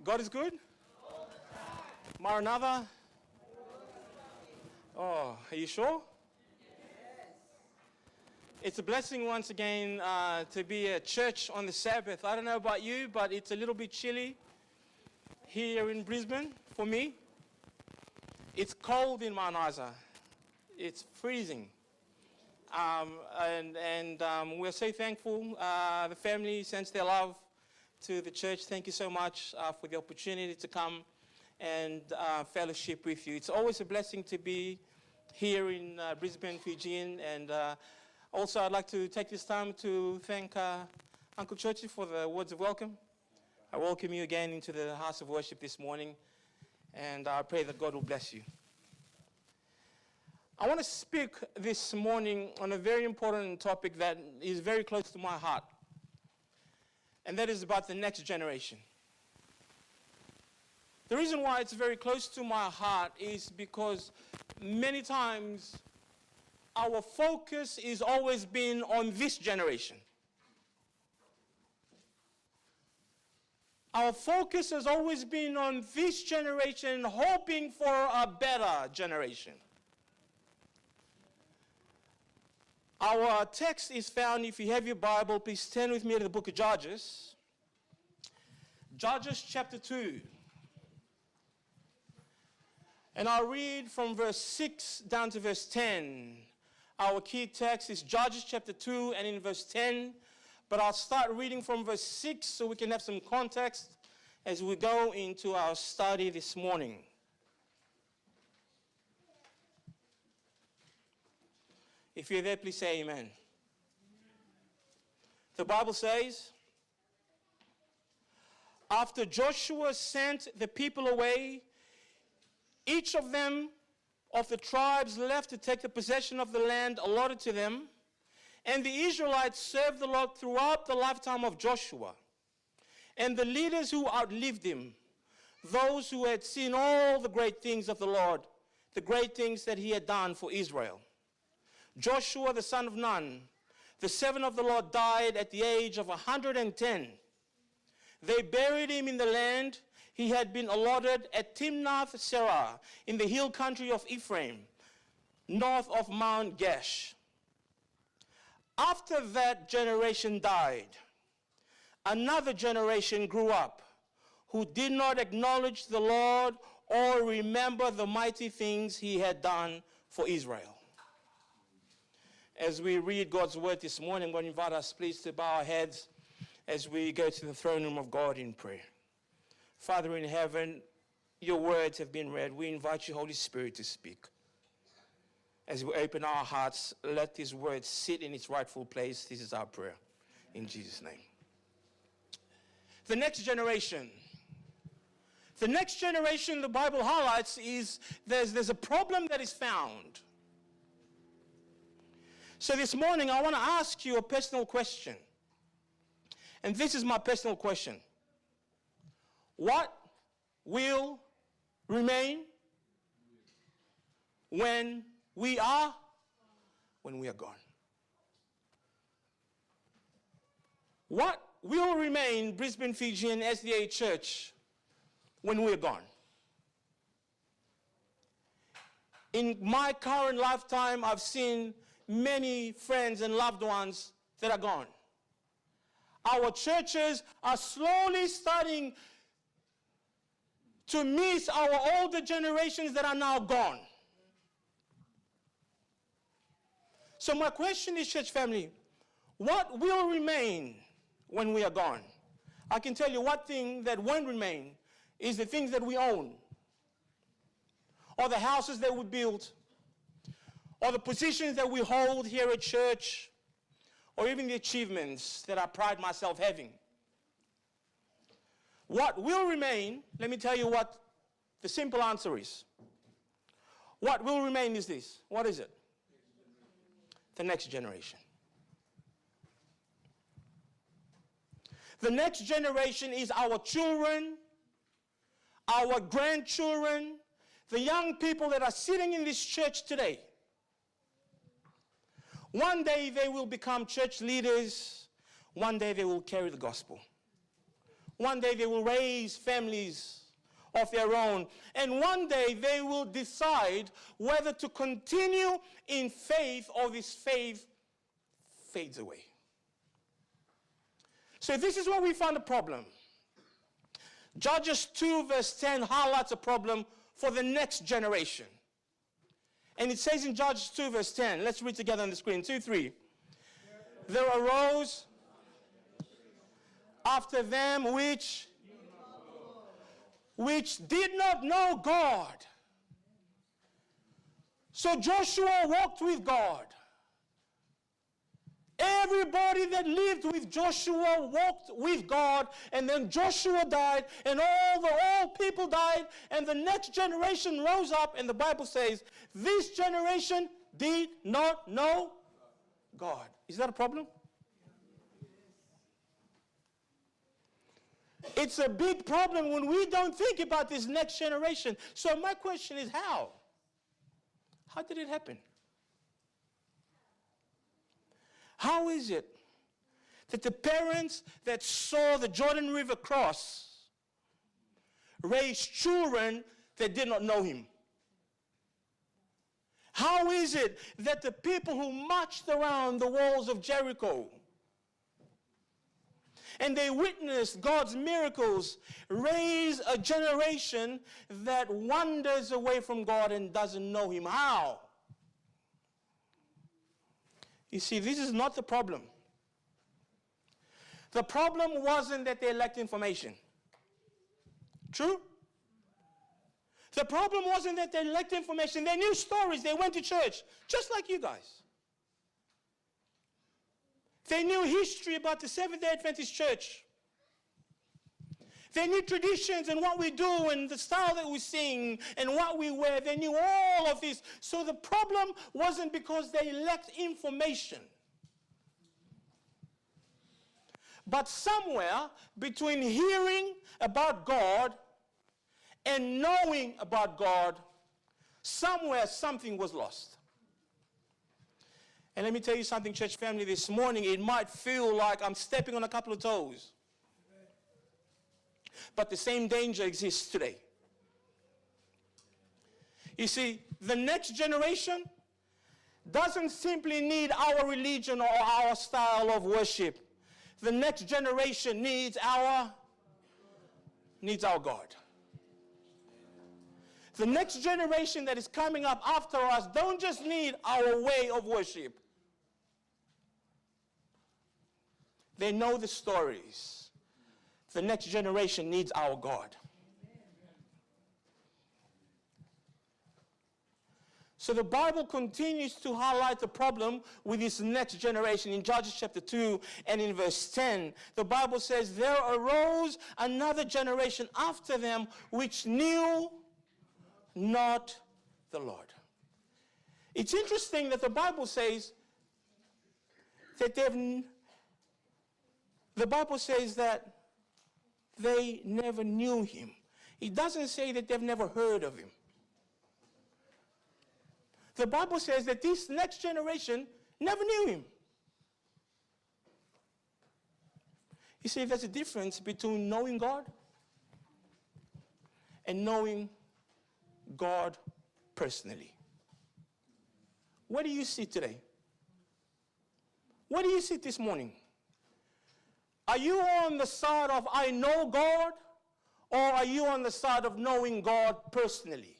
God is good? Maranatha? Oh, are you sure? It's a blessing once again to be at church on the Sabbath. I don't know about you, but it's a little bit chilly here in Brisbane for me. It's cold in Mount Isa. It's freezing. We're so thankful. The family sends their love to the church. Thank you so much for the opportunity to come and fellowship with you. It's always a blessing to be here in Brisbane, Fijian. And also I'd like to take this time to thank Uncle Churchy for the words of welcome. I welcome you again into the house of worship this morning. And I pray that God will bless you. I want to speak this morning on a very important topic that is very close to my heart. And that is about the next generation. The reason why it's very close to my heart is because many times our focus is always been on this generation. Our focus has always been on this generation, hoping for a better generation. Our text is found, if you have your Bible, please turn with me to the book of Judges. Judges chapter 2. And I'll read from verse 6 down to verse 10. Our key text is Judges chapter 2 and in verse 10. But I'll start reading from verse 6 so we can have some context as we go into our study this morning. If you're there, please say amen. The Bible says, after Joshua sent the people away, each of them of the tribes left to take the possession of the land allotted to them, and the Israelites served the Lord throughout the lifetime of Joshua. And the leaders who outlived him, those who had seen all the great things of the Lord, the great things that he had done for Israel. Joshua the son of Nun, the servant of the Lord, died at the age of 110. They buried him in the land he had been allotted at Timnath-Serah in the hill country of Ephraim, north of Mount Gash. After that generation died, another generation grew up who did not acknowledge the Lord or remember the mighty things he had done for Israel. As we read God's word this morning, I'm going to invite us please to bow our heads as we go to the throne room of God in prayer. Father in heaven, your words have been read. We invite you, Holy Spirit, to speak. As we open our hearts, let these words sit in its rightful place. This is our prayer. In Jesus' name. The next generation. The next generation the Bible highlights is there's a problem that is found. So this morning I want to ask you a personal question. And this is my personal question. What will remain when we are gone? What will remain, Brisbane Fijian SDA Church, when we're gone? In my current lifetime, I've seen many friends and loved ones that are gone. Our churches are slowly starting to miss our older generations that are now gone. So my question is, church family, what will remain when we are gone? I can tell you one thing that won't remain is the things that we own, or the houses that we built, or the positions that we hold here at church, or even the achievements that I pride myself having. What will remain, let me tell you what the simple answer is. What will remain is this. What is it? The next generation. The next generation is our children, our grandchildren, the young people that are sitting in this church today. One day they will become church leaders. One day they will carry the gospel. One day they will raise families of their own. And one day they will decide whether to continue in faith or this faith fades away. So this is where we find a problem. Judges 2 verse 10 highlights a problem for the next generation. And it says in Judges 2 verse 10, let's read together on the screen, 2, 3. There arose after them which did not know God. So Joshua walked with God. Everybody that lived with Joshua walked with God, and then Joshua died, and all people died, and the next generation rose up, and the Bible says, this generation did not know God. Is that a problem? It's a big problem when we don't think about this next generation. So my question is, how? How did it happen? How is it that the parents that saw the Jordan River cross raised children that did not know him? How is it that the people who marched around the walls of Jericho and they witnessed God's miracles raise a generation that wanders away from God and doesn't know him? How? You see, this is not the problem. The problem wasn't that they lacked information. True? The problem wasn't that they lacked information. They knew stories. They went to church, just like you guys. They knew history about the Seventh-day Adventist Church. They knew traditions and what we do and the style that we sing and what we wear. They knew all of this. So the problem wasn't because they lacked information. But somewhere between hearing about God and knowing about God, somewhere something was lost. And let me tell you something, church family, this morning it might feel like I'm stepping on a couple of toes. But the same danger exists today. You see, the next generation doesn't simply need our religion or our style of worship. The next generation needs our God. The next generation that is coming up after us don't just need our way of worship. They know the stories. The next generation needs our God. So the Bible continues to highlight the problem with this next generation. In Judges chapter 2 and in verse 10, the Bible says, there arose another generation after them which knew not the Lord. It's interesting that the Bible says that they never knew him. It doesn't say that they've never heard of him. The Bible says that this next generation never knew him. You see, there's a difference between knowing God and knowing God personally. Where do you sit today? Where do you sit this morning? Are you on the side of I know God, or are you on the side of knowing God personally?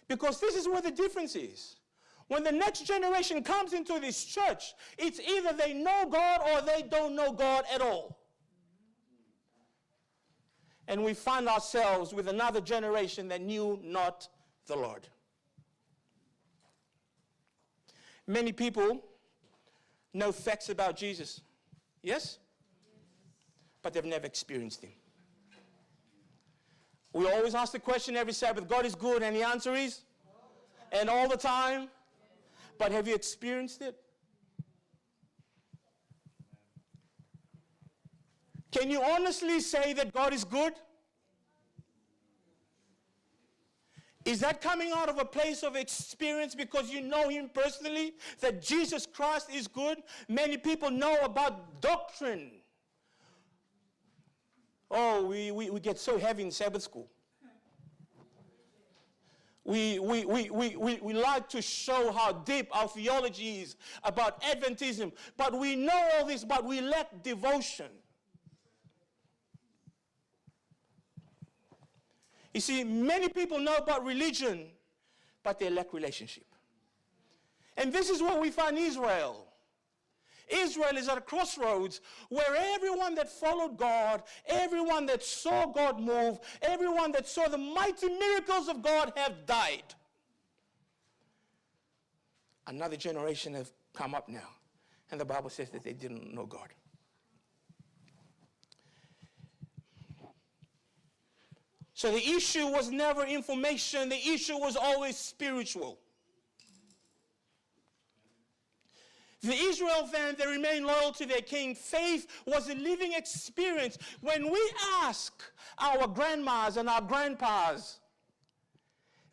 Because this is where the difference is. When the next generation comes into this church, it's either they know God or they don't know God at all. And we find ourselves with another generation that knew not the Lord. Many people know facts about Jesus. Yes? But they've never experienced him. We always ask the question every Sabbath, God is good, and the answer is? And all the time? But have you experienced it? Can you honestly say that God is good? Is that coming out of a place of experience because you know him personally, that Jesus Christ is good? Many people know about doctrine. Oh, we get so heavy in Sabbath school. We like to show how deep our theology is about Adventism. But we know all this, but we lack devotion. You see, many people know about religion, but they lack relationship. And this is what we find Israel. Israel is at a crossroads where everyone that followed God, everyone that saw God move, everyone that saw the mighty miracles of God have died. Another generation has come up now, and the Bible says that they didn't know God. So the issue was never information, the issue was always spiritual. The Israel fan, they remained loyal to their king. Faith was a living experience. When we ask our grandmas and our grandpas,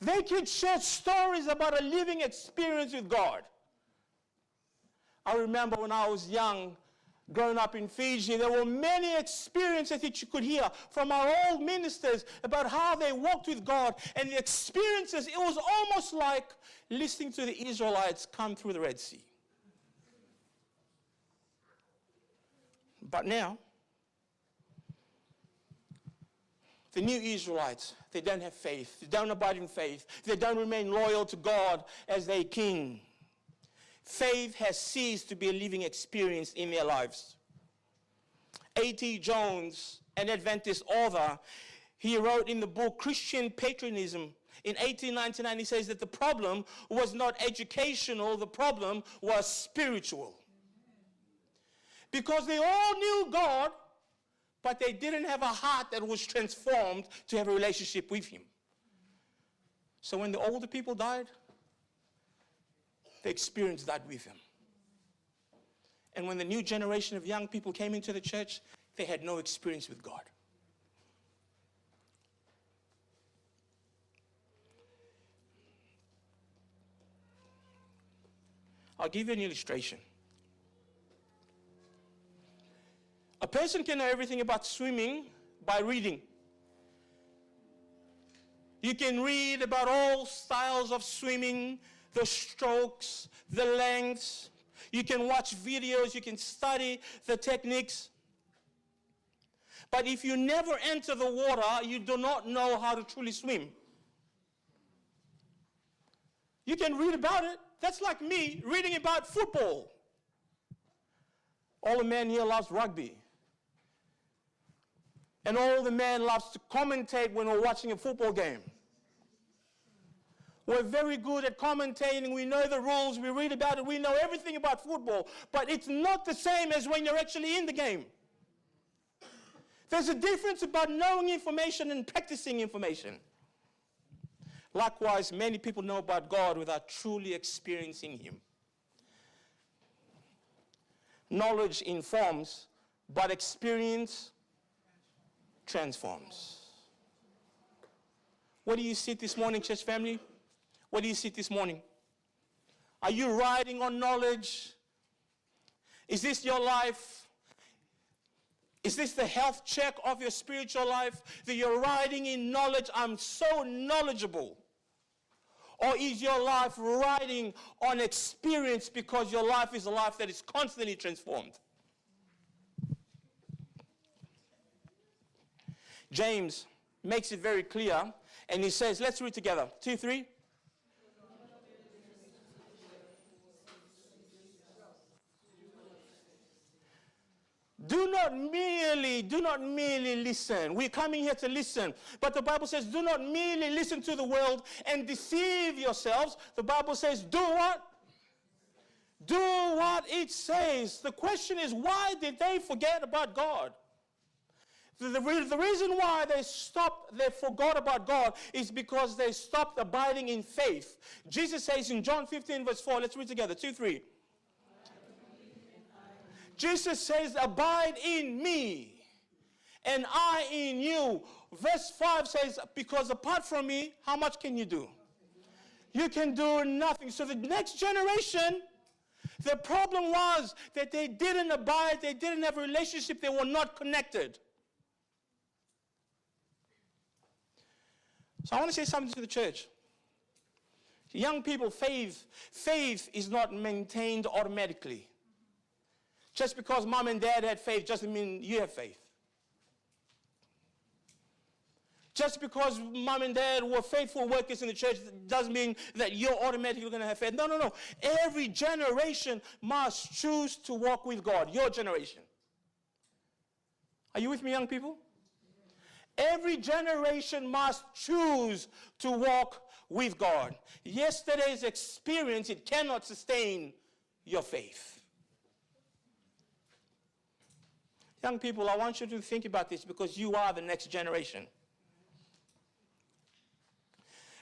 they could share stories about a living experience with God. I remember when I was young, growing up in Fiji, there were many experiences that you could hear from our old ministers about how they walked with God. And the experiences, it was almost like listening to the Israelites come through the Red Sea. But now, the new Israelites, they don't have faith. They don't abide in faith. They don't remain loyal to God as their king. Faith has ceased to be a living experience in their lives. A.T. Jones, an Adventist author, he wrote in the book Christian Patriotism in 1899, he says that the problem was not educational, the problem was spiritual. Because they all knew God, but they didn't have a heart that was transformed to have a relationship with him. So when the older people died, they experienced that with him. And when the new generation of young people came into the church, they had no experience with God. I'll give you an illustration. A person can know everything about swimming by reading. You can read about all styles of swimming, the strokes, the lengths. You can watch videos, you can study the techniques. But if you never enter the water, you do not know how to truly swim. You can read about it. That's like me reading about football. All the men here loves rugby. And all the men loves to commentate when we're watching a football game. We're very good at commentating. We know the rules. We read about it. We know everything about football. But it's not the same as when you're actually in the game. There's a difference about knowing information and practicing information. Likewise, many people know about God without truly experiencing him. Knowledge informs, but experience transforms. What do you see this morning, church family? What do you see this morning? Are you riding on knowledge? Is this your life? Is this the health check of your spiritual life? That you're riding in knowledge? I'm so knowledgeable. Or is your life riding on experience because your life is a life that is constantly transformed? James makes it very clear, and he says, let's read together. 2, 3. Do not merely listen. We're coming here to listen. But the Bible says, do not merely listen to the world and deceive yourselves. The Bible says, do what? Do what it says. The question is, why did they forget about God? The reason why they forgot about God is because they stopped abiding in faith. Jesus says in John 15 verse 4, let's read together, 2, 3. Jesus says, abide in me and I in you. Verse 5 says, because apart from me, how much can you do? You can do nothing. So the next generation, the problem was that they didn't abide, they didn't have a relationship, they were not connected. So I want to say something to the church. Young people, faith is not maintained automatically. Just because mom and dad had faith doesn't mean you have faith. Just because mom and dad were faithful workers in the church doesn't mean that you're automatically going to have faith. No. Every generation must choose to walk with God. Your generation. Are you with me, young people? Every generation must choose to walk with God. Yesterday's experience, it cannot sustain your faith. Young people, I want you to think about this because you are the next generation.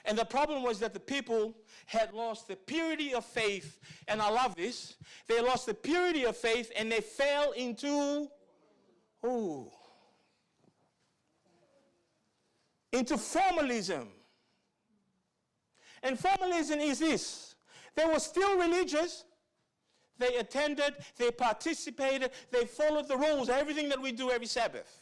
And the problem was that the people had lost the purity of faith, and I love this. They lost the purity of faith and they fell into formalism. And formalism is this. They were still religious. They attended, they participated, they followed the rules, everything that we do every Sabbath.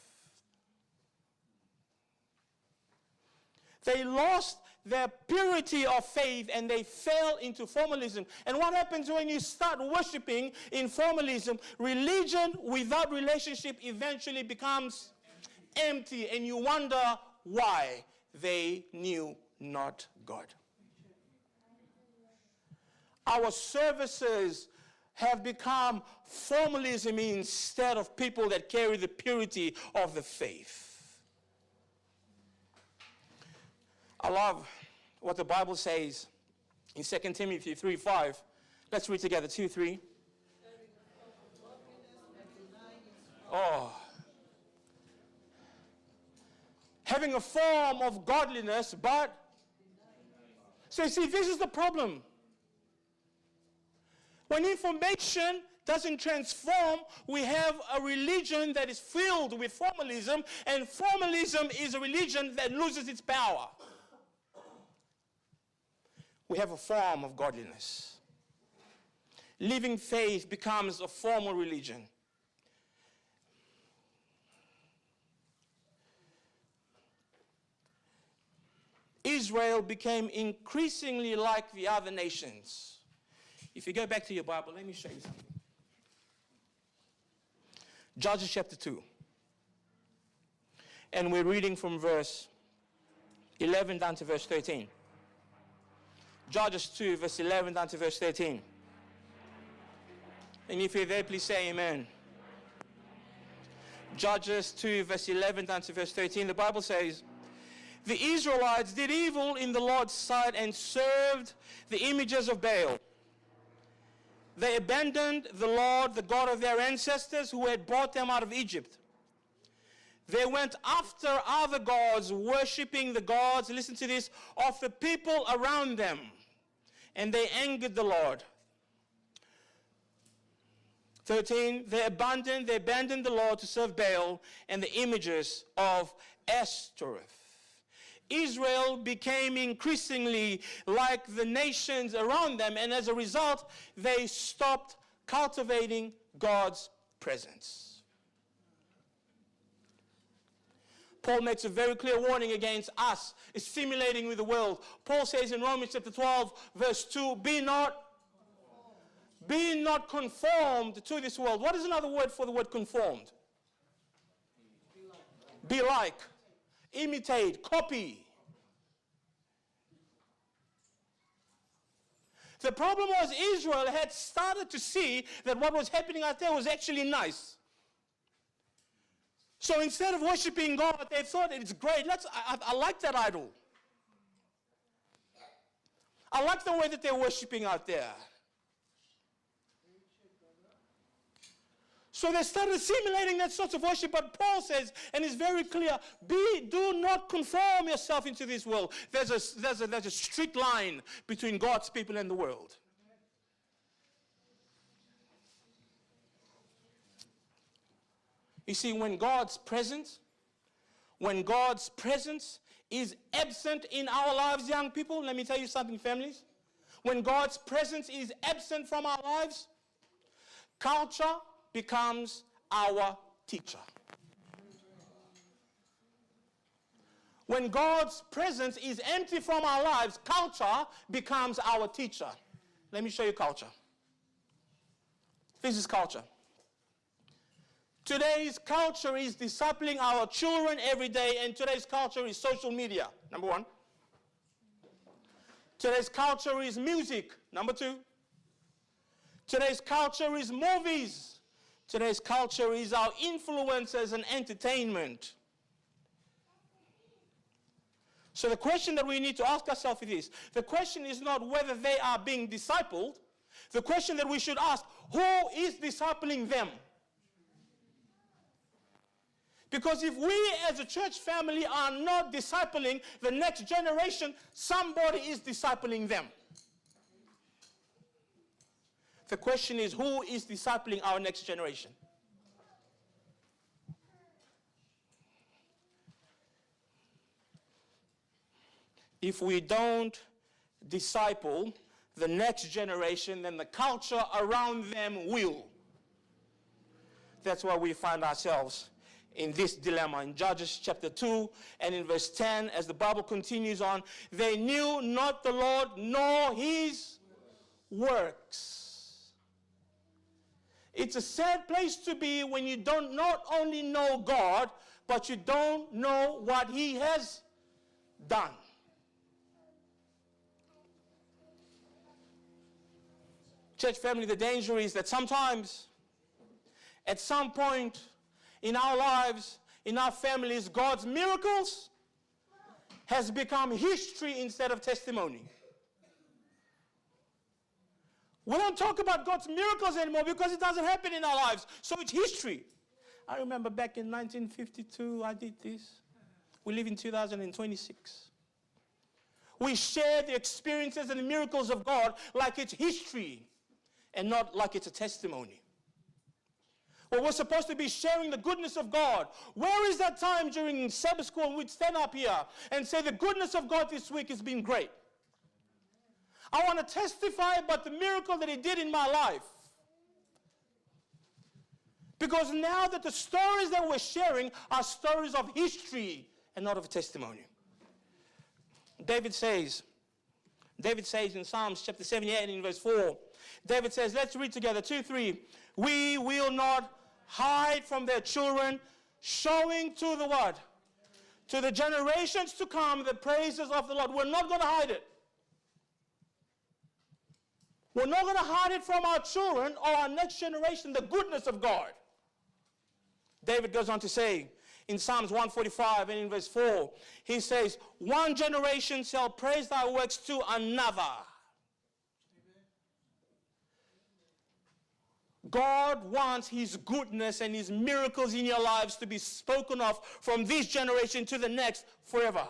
They lost their purity of faith and they fell into formalism. And what happens when you start worshiping in formalism? Religion without relationship eventually becomes empty, and you wonder why they knew not God. Our services have become formalism instead of people that carry the purity of the faith. I love what the Bible says in 2 Timothy 3:5. Let's read together, 2-3. Having a form of godliness, but... So you see, this is the problem. When information doesn't transform, we have a religion that is filled with formalism, and formalism is a religion that loses its power. We have a form of godliness. Living faith becomes a formal religion. Israel became increasingly like the other nations. If you go back to your Bible, let me show you something. Judges chapter 2. And we're reading from verse 11 down to verse 13. Judges 2, verse 11 down to verse 13. And if you're there, please say amen. Judges 2, verse 11 down to verse 13. The Bible says, the Israelites did evil in the Lord's sight and served the images of Baal. They abandoned the Lord, the God of their ancestors, who had brought them out of Egypt. They went after other gods, worshipping the gods, listen to this, of the people around them. And they angered the Lord. 13, they abandoned the Lord to serve Baal and the images of Ashtoreth. Israel became increasingly like the nations around them, and as a result, they stopped cultivating God's presence. Paul makes a very clear warning against us assimilating with the world. Paul says in Romans chapter 12, verse 2, be not conformed to this world. What is another word for the word conformed? Be like. Imitate, copy. The problem was Israel had started to see that what was happening out there was actually nice. So instead of worshiping God, they thought it's great. I like that idol. I like the way that they're worshiping out there. So they started assimilating that sort of worship, but Paul says, and it's very clear, do not conform yourself into this world. There's a strict line between God's people and the world. You see, when God's presence is absent in our lives, young people, let me tell you something, families. When God's presence is absent from our lives, culture becomes our teacher. When God's presence is empty from our lives, culture becomes our teacher. Let me show you culture. This is culture. Today's culture is discipling our children every day, and today's culture is social media, number one. Today's culture is music, number two. Today's culture is movies. Today's culture is our influencers and entertainment. So the question that we need to ask ourselves is this. The question is not whether they are being discipled. The question that we should ask, who is discipling them? Because if we as a church family are not discipling the next generation, somebody is discipling them. The question is, who is discipling our next generation? If we don't disciple the next generation, then the culture around them will. That's why we find ourselves in this dilemma. In Judges chapter 2 and in verse 10, as the Bible continues on, they knew not the Lord nor his works. It's a sad place to be when you don't not only know God, but you don't know what he has done. Church family, the danger is that sometimes, at some point in our lives, in our families, God's miracles has become history instead of testimony. We don't talk about God's miracles anymore because it doesn't happen in our lives, so it's history. I remember back in 1952, I did this. We live in 2026. We share the experiences and the miracles of God like it's history, and not like it's a testimony. Well, we're supposed to be sharing the goodness of God. Where is that time during Sabbath school we'd stand up here and say the goodness of God this week has been great? I want to testify about the miracle that he did in my life. Because now that the stories that we're sharing are stories of history and not of testimony. David says in Psalms chapter 78 in verse 4, David says, let's read together, 2, 3. We will not hide from their children, showing to the what? To the generations to come the praises of the Lord. We're not going to hide it. We're not going to hide it from our children or our next generation, the goodness of God. David goes on to say in Psalms 145 and in verse 4, he says, one generation shall praise thy works to another. God wants his goodness and his miracles in your lives to be spoken of from this generation to the next forever.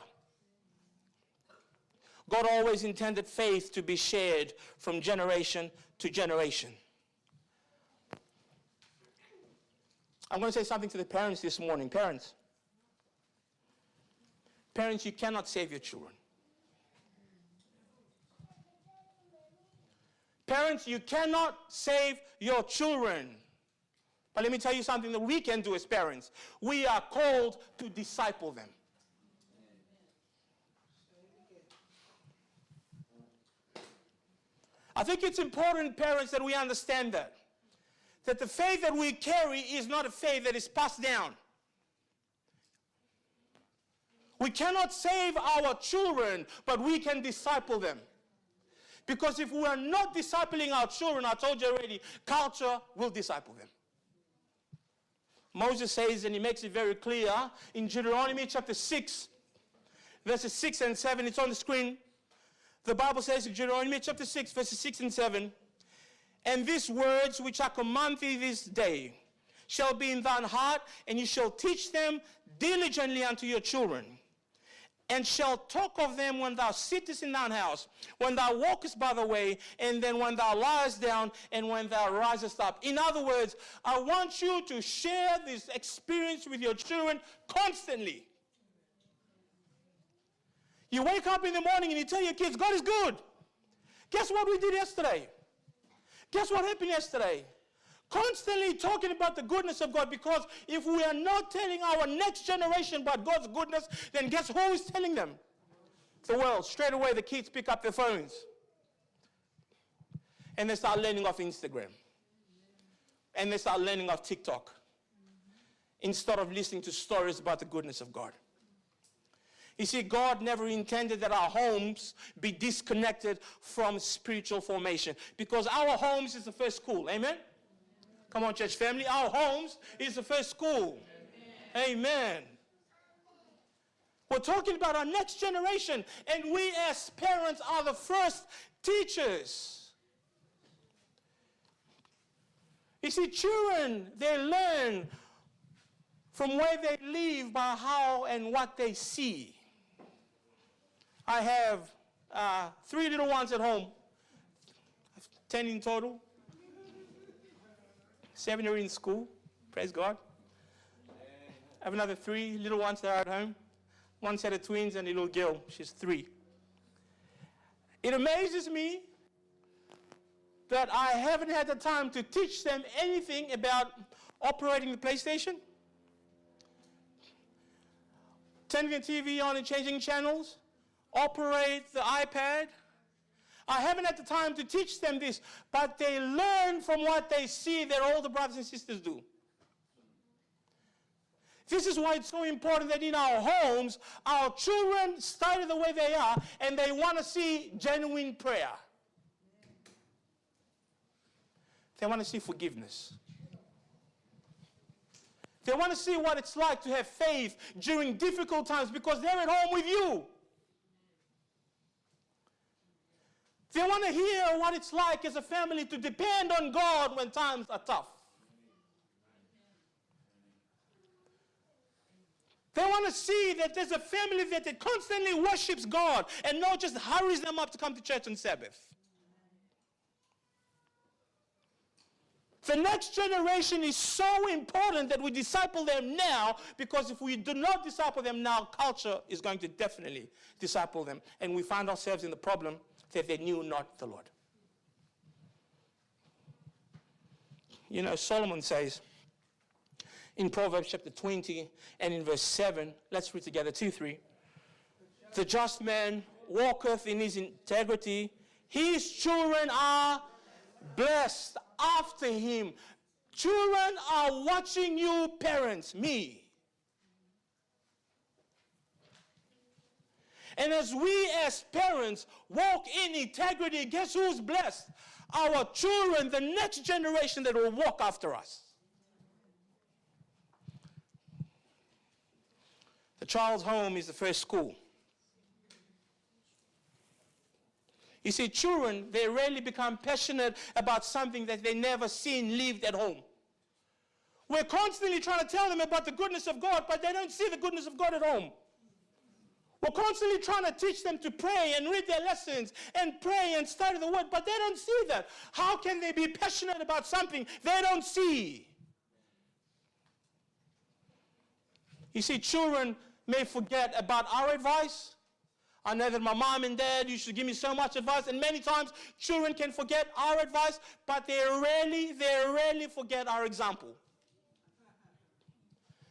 God always intended faith to be shared from generation to generation. I'm going to say something to the parents this morning. Parents, you cannot save your children. Parents, you cannot save your children. But let me tell you something that we can do as parents. We are called to disciple them. I think it's important, parents, that we understand that the faith that we carry is not a faith that is passed down. We cannot save our children, but we can disciple them. Because if we are not discipling our children, I told you already, culture will disciple them. Moses says, and he makes it very clear, in Deuteronomy chapter 6, verses 6 and 7, it's on the screen. The Bible says in Deuteronomy chapter 6, verses 6 and 7, and these words which I command thee this day shall be in thine heart, and you shall teach them diligently unto your children, and shall talk of them when thou sittest in thine house, when thou walkest by the way, and then when thou liest down, and when thou risest up. In other words, I want you to share this experience with your children constantly. You wake up in the morning and you tell your kids, God is good. Guess what we did yesterday? Guess what happened yesterday? Constantly talking about the goodness of God, because if we are not telling our next generation about God's goodness, then guess who is telling them? The world. Straight away the kids pick up their phones and they start learning off Instagram. And they start learning off TikTok instead of listening to stories about the goodness of God. You see, God never intended that our homes be disconnected from spiritual formation, because our homes is the first school. Amen? Come on, church family. Our homes is the first school. Amen. Amen. We're talking about our next generation, and we as parents are the first teachers. You see, children, they learn from where they live by how and what they see. I have 3 little ones at home, 10 in total. 7 are in school, praise God. I have another 3 little ones that are at home. 1 set of twins and a little girl, she's 3. It amazes me that I haven't had the time to teach them anything about operating the PlayStation, turning the TV on and changing channels, operate the iPad. I haven't had the time to teach them this, but they learn from what they see that all the brothers and sisters do. This is why it's so important that in our homes, our children study the way they are, and they want to see genuine prayer. They want to see forgiveness. They want to see what it's like to have faith during difficult times, because they're at home with you. They want to hear what it's like as a family to depend on God when times are tough. They want to see that there's a family that constantly worships God and not just hurries them up to come to church on Sabbath. The next generation is so important that we disciple them now, because if we do not disciple them now, culture is going to definitely disciple them. And we find ourselves in the problem that they knew not the Lord. You know, Solomon says in Proverbs chapter 20 and in verse 7, let's read together, 2-3. The just man walketh in his integrity. His children are blessed after him. Children are watching you, parents, me. And as we as parents walk in integrity, guess who's blessed? Our children, the next generation that will walk after us. The child's home is the first school. You see, children, they rarely become passionate about something that they never seen lived at home. We're constantly trying to tell them about the goodness of God, but they don't see the goodness of God at home. We're constantly trying to teach them to pray and read their lessons and pray and study the word, but they don't see that. How can they be passionate about something they don't see? You see, children may forget about our advice. I know that my mom and dad used to give me so much advice, and many times children can forget our advice, but they rarely forget our example.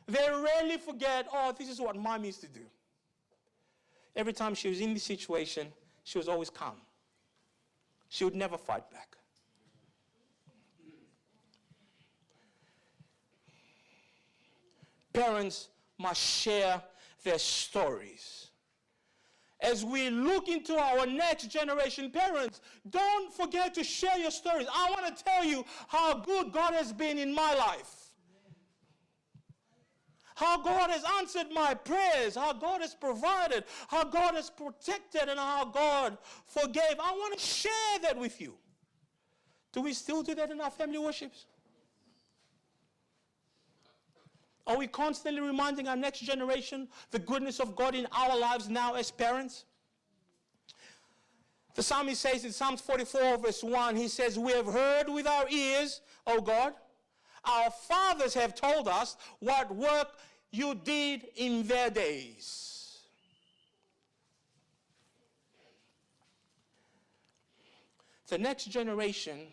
They rarely forget, oh, this is what mom used to do. Every time she was in this situation, she was always calm. She would never fight back. Parents must share their stories. As we look into our next generation, parents, don't forget to share your stories. I want to tell you how good God has been in my life. How God has answered my prayers, how God has provided, how God has protected, and how God forgave. I want to share that with you. Do we still do that in our family worships? Are we constantly reminding our next generation the goodness of God in our lives now as parents? The psalmist says in Psalms 44 verse 1, he says, we have heard with our ears, O God, our fathers have told us what work you did in their days. The next generation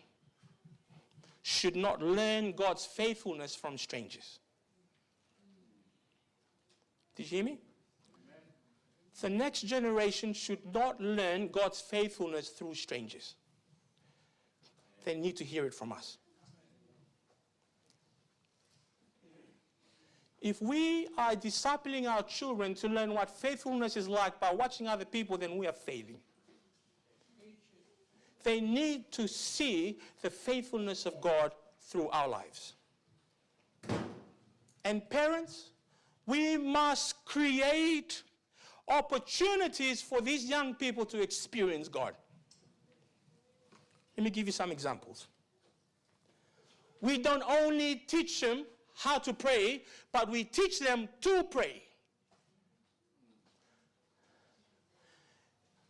should not learn God's faithfulness from strangers. Did you hear me? Amen. The next generation should not learn God's faithfulness through strangers. They need to hear it from us. If we are discipling our children to learn what faithfulness is like by watching other people, then we are failing. They need to see the faithfulness of God through our lives. And parents, we must create opportunities for these young people to experience God. Let me give you some examples. We don't only teach them how to pray, but we teach them to pray.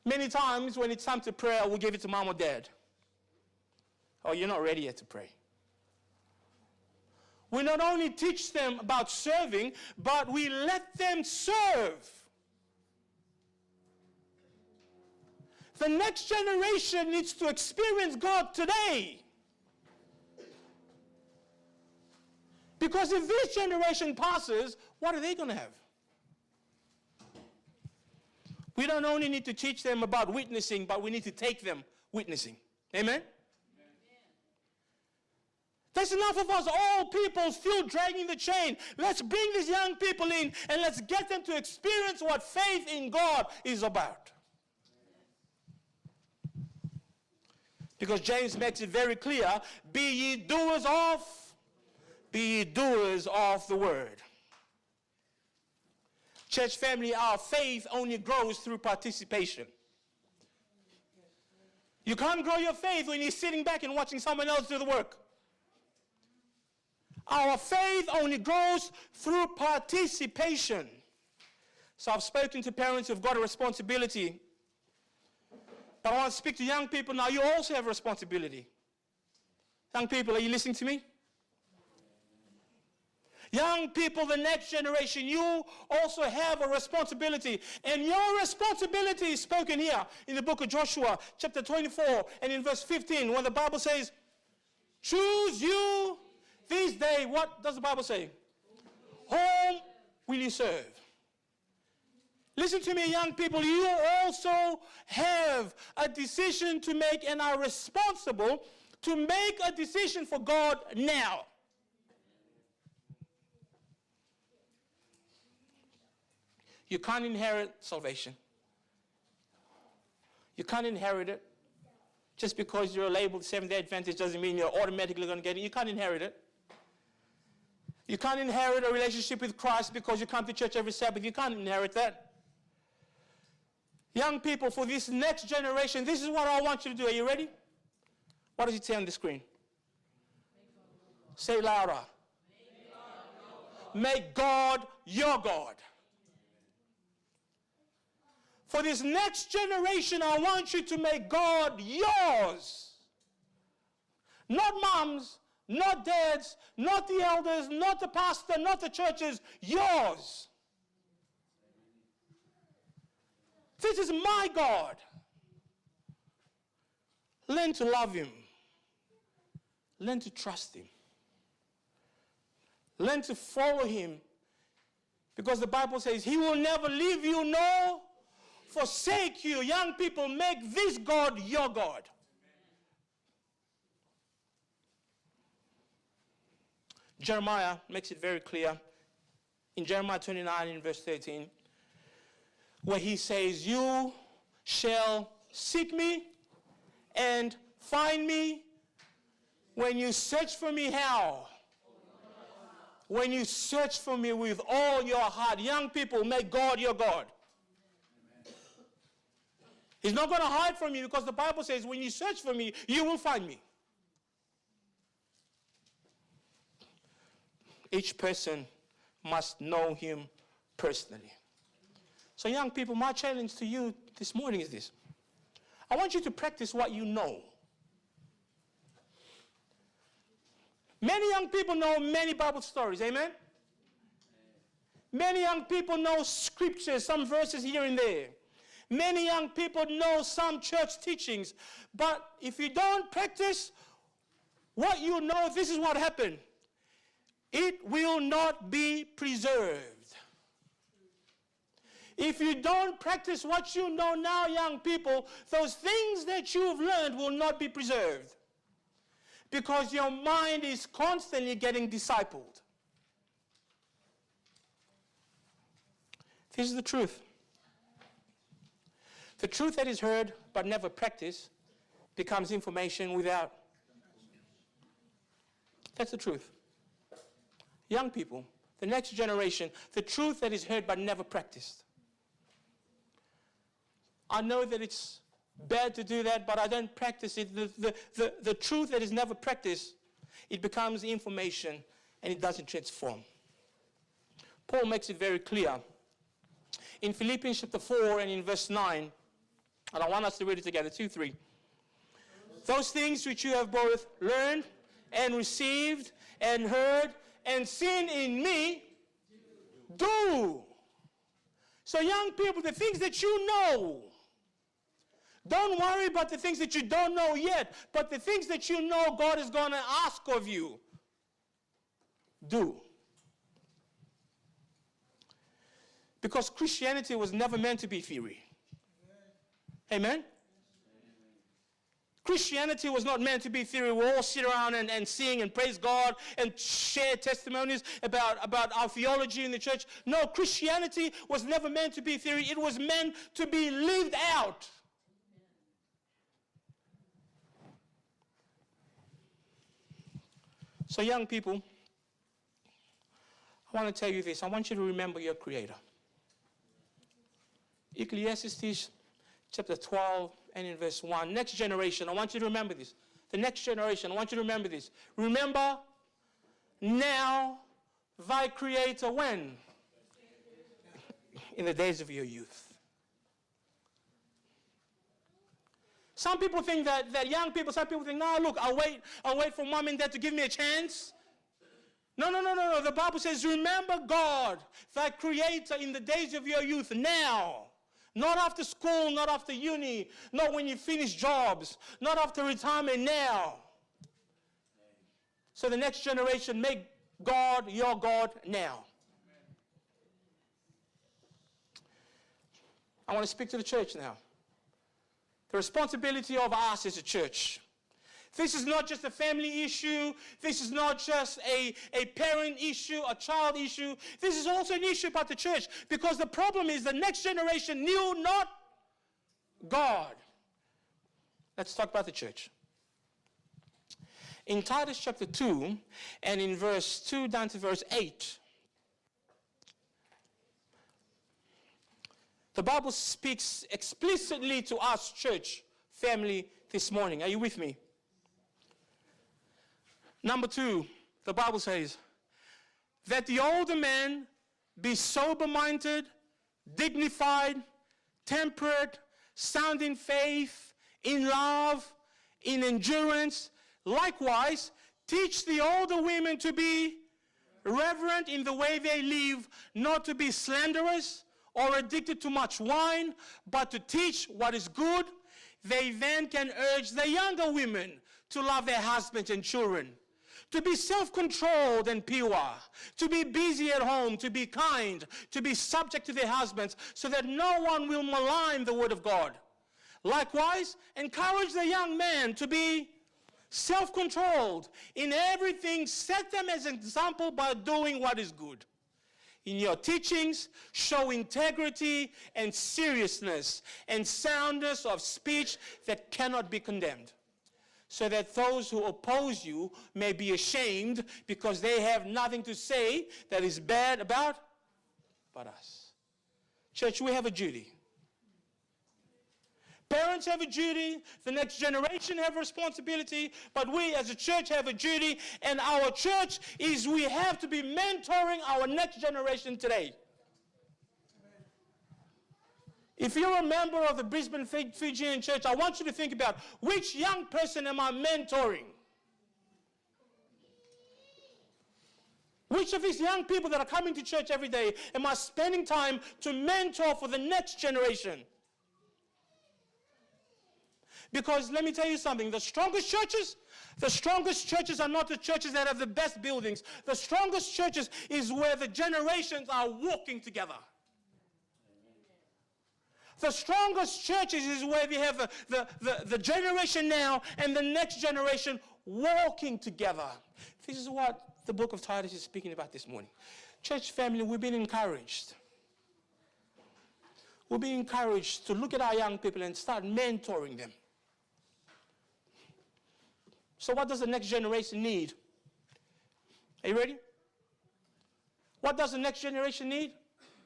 Many times when it's time to pray, we'll give it to mom or dad. Oh, you're not ready yet to pray. We not only teach them about serving, but we let them serve. The next generation needs to experience God today. Because if this generation passes, what are they going to have? We don't only need to teach them about witnessing, but we need to take them witnessing. Amen? There's enough of us old people still dragging the chain. Let's bring these young people in and let's get them to experience what faith in God is about. Because James makes it very clear, be ye doers of the word. Church family, our faith only grows through participation. You can't grow your faith when you're sitting back and watching someone else do the work. Our faith only grows through participation. So I've spoken to parents who've got a responsibility. But I want to speak to young people now. You also have a responsibility. Young people, are you listening to me? Young people, the next generation, you also have a responsibility. And your responsibility is spoken here in the book of Joshua, chapter 24, and in verse 15, where the Bible says, choose you this day. What does the Bible say? Whom will you serve? Listen to me, young people. You also have a decision to make and are responsible to make a decision for God now. You can't inherit salvation. You can't inherit it. Just because you're labeled Seventh-day Adventist doesn't mean you're automatically going to get it. You can't inherit it. You can't inherit a relationship with Christ because you come to church every Sabbath. You can't inherit that. Young people, for this next generation, this is what I want you to do. Are you ready? What does it say on the screen? Say it louder. Make God your God. For this next generation, I want you to make God yours. Not mom's, not dad's, not the elders, not the pastor, not the churches, yours. This is my God. Learn to love him. Learn to trust him. Learn to follow him. Because the Bible says he will never leave you nor forsake you. Young people, make this God your God. Jeremiah makes it very clear in Jeremiah 29 in verse 13, where he says, you shall seek me and find me when you search for me. How? When you search for me with all your heart. Young people, make God your God. He's not going to hide from you because the Bible says when you search for me, you will find me. Each person must know him personally. So young people, my challenge to you this morning is this. I want you to practice what you know. Many young people know many Bible stories, amen? Many young people know scriptures, some verses here and there. Many young people know some church teachings. But if you don't practice what you know, this is what happened. It will not be preserved. If you don't practice what you know now, young people, those things that you've learned will not be preserved. Because your mind is constantly getting discipled. This is the truth. The truth that is heard but never practiced becomes information without. That's the truth. Young people, the next generation, the truth that is heard but never practiced. I know that it's bad to do that, but I don't practice it. The truth that is never practiced, it becomes information and it doesn't transform. Paul makes it very clear. In Philippians chapter 4 and in verse 9, and I want us to read it together, 2-3. Those things which you have both learned and received and heard and seen in me, do. So young people, the things that you know, don't worry about the things that you don't know yet, but the things that you know God is going to ask of you, do. Because Christianity was never meant to be theory. Amen? Christianity was not meant to be theory. We all sit around and sing and praise God and share testimonies about our theology in the church. No, Christianity was never meant to be theory. It was meant to be lived out. So young people, I want to tell you this. I want you to remember your Creator. Ecclesiastes chapter 12 and in verse 1. Next generation, I want you to remember this. The next generation, I want you to remember this. Remember now thy Creator when? In the days of your youth. Some people think that young people, some people think, no, look, I'll wait for mom and dad to give me a chance. No. The Bible says, remember God, thy Creator in the days of your youth, now. Not after school, not after uni, not when you finish jobs, not after retirement, now. So the next generation, make God your God now. I want to speak to the church now. The responsibility of us as a church. This is not just a family issue. This is not just a parent issue, a child issue. This is also an issue about the church, because the problem is the next generation knew not God. Let's talk about the church. In Titus chapter 2 and in verse 2 down to verse 8, the Bible speaks explicitly to us, church, family, this morning. Are you with me? Number 2, the Bible says, that the older man be sober-minded, dignified, temperate, sound in faith, in love, in endurance. Likewise, teach the older women to be reverent in the way they live, not to be slanderous or addicted to much wine, but to teach what is good. They then can urge the younger women to love their husbands and children, to be self-controlled and pure, to be busy at home, to be kind, to be subject to their husbands, so that no one will malign the word of God. Likewise, encourage the young man to be self-controlled in everything. Set them as an example by doing what is good. In your teachings, show integrity and seriousness and soundness of speech that cannot be condemned, so that those who oppose you may be ashamed, because they have nothing to say that is bad about us. Church, we have a duty. Parents have a duty, the next generation have a responsibility, but we as a church have a duty, and our church is we have to be mentoring our next generation today. If you're a member of the Brisbane Fijian church, I want you to think about, which young person am I mentoring? Which of these young people that are coming to church every day am I spending time to mentor for the next generation? Because let me tell you something, the strongest churches are not the churches that have the best buildings. The strongest churches is where the generations are walking together. The strongest churches is where we have the generation now and the next generation walking together. This is what the book of Titus is speaking about this morning. Church family, we've been encouraged. We'll be encouraged to look at our young people and start mentoring them. So what does the next generation need? Are you ready? What does the next generation need?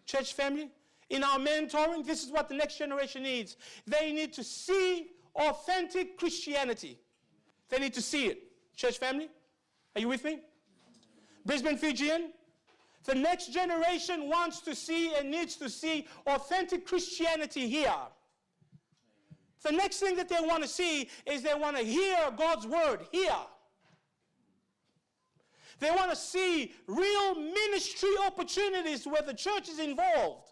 Church family? In our mentoring, this is what the next generation needs. They need to see authentic Christianity. They need to see it. Church family? Are you with me? Brisbane, Fijian? The next generation wants to see and needs to see authentic Christianity here. The next thing that they want to see is they want to hear God's word here. They want to see real ministry opportunities where the church is involved.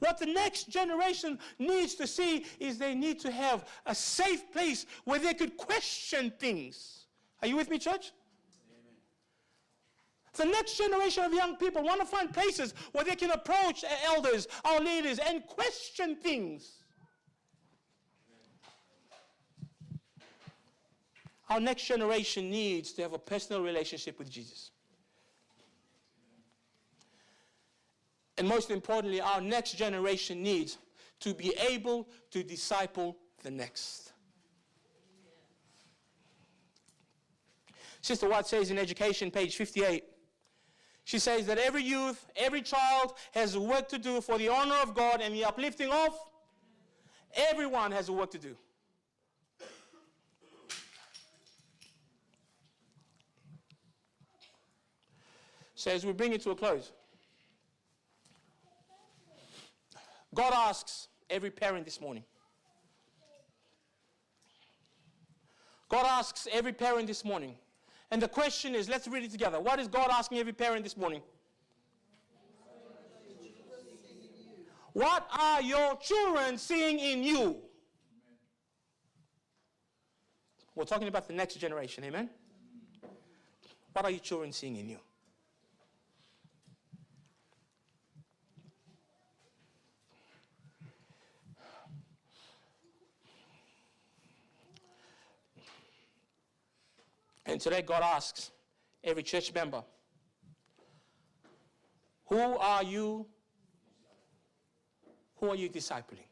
What the next generation needs to see is they need to have a safe place where they could question things. Are you with me, church? The next generation of young people want to find places where they can approach our elders, our leaders, and question things. Our next generation needs to have a personal relationship with Jesus. And most importantly, our next generation needs to be able to disciple the next. Sister White says in Education, page 58, she says that every youth, every child has work to do for the honor of God and the uplifting of. Everyone has a work to do. So as we bring it to a close, God asks every parent this morning. God asks every parent this morning. And the question is, let's read it together. What is God asking every parent this morning? What are your children seeing in you? We're talking about the next generation, amen? What are your children seeing in you? And today God asks every church member, who are you discipling?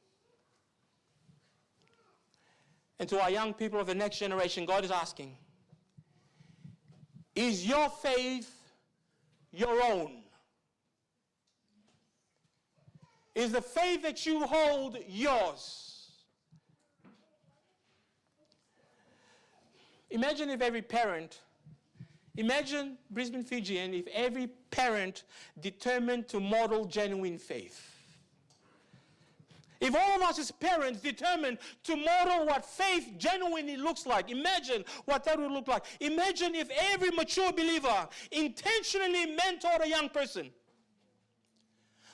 And to our young people of the next generation, God is asking, is your faith your own? Is the faith that you hold yours? Imagine if every parent, imagine Brisbane, Fijian, if every parent determined to model genuine faith. If all of us as parents determined to model what faith genuinely looks like, imagine what that would look like. Imagine if every mature believer intentionally mentored a young person.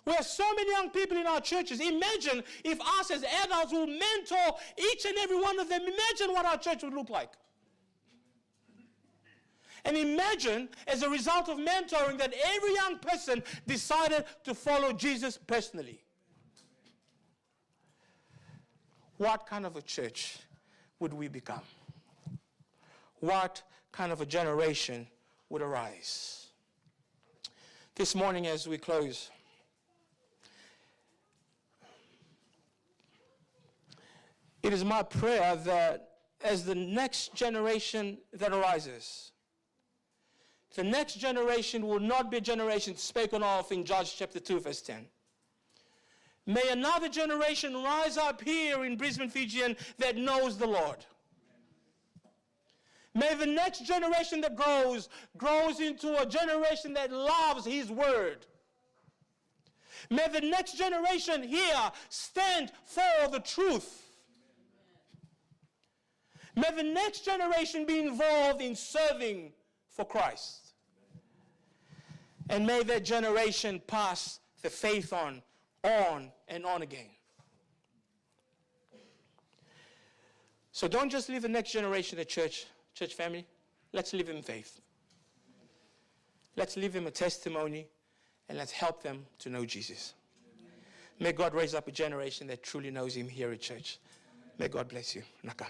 We have so many young people in our churches. Imagine if us as adults will mentor each and every one of them. Imagine what our church would look like. And imagine, as a result of mentoring, that every young person decided to follow Jesus personally. What kind of a church would we become? What kind of a generation would arise? This morning as we close, it is my prayer that as the next generation that arises, the next generation will not be a generation spoken of in Judges chapter 2, verse 10. May another generation rise up here in Brisbane, Fijian, that knows the Lord. May the next generation that grows into a generation that loves His word. May the next generation here stand for the truth. May the next generation be involved in serving for Christ. And may that generation pass the faith on and on again. So don't just leave the next generation at church family. Let's live in faith. Let's leave them a testimony, and let's help them to know Jesus. May God raise up a generation that truly knows him here at church. May God bless you. Naka.